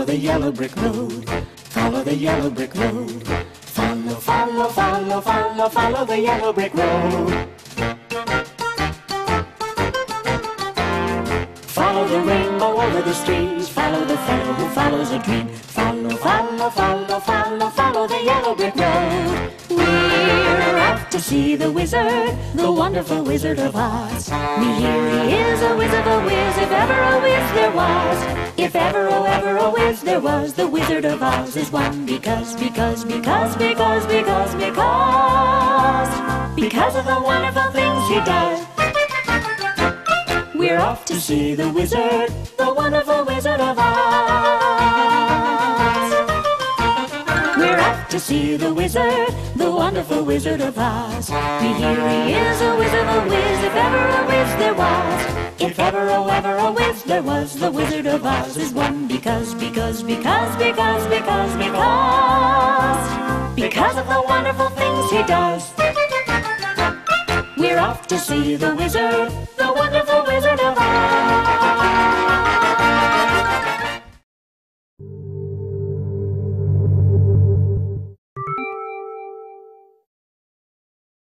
the yellow brick road. Follow the yellow brick road. Follow, follow, follow, follow, follow the yellow brick road. Follow the rainbow over the streams. Follow the fellow who follows a dream. Follow, follow, follow, follow, follow the yellow brick road. We're off to see the wizard, the wonderful Wizard of Oz. We hear he is a whiz of a whiz, if ever a whiz there was. If ever, oh ever a whiz there was, the Wizard of Oz is one because of the wonderful things he does. We're off to see the wizard, the wonderful Wizard of Oz. We're off to see the wizard, the wonderful Wizard of Oz. We hear he is a whiz of a whiz, if ever a whiz there was. If ever, oh ever a whiz there was, the Wizard of Oz is one because of the wonderful things he does. We're off to see the wizard,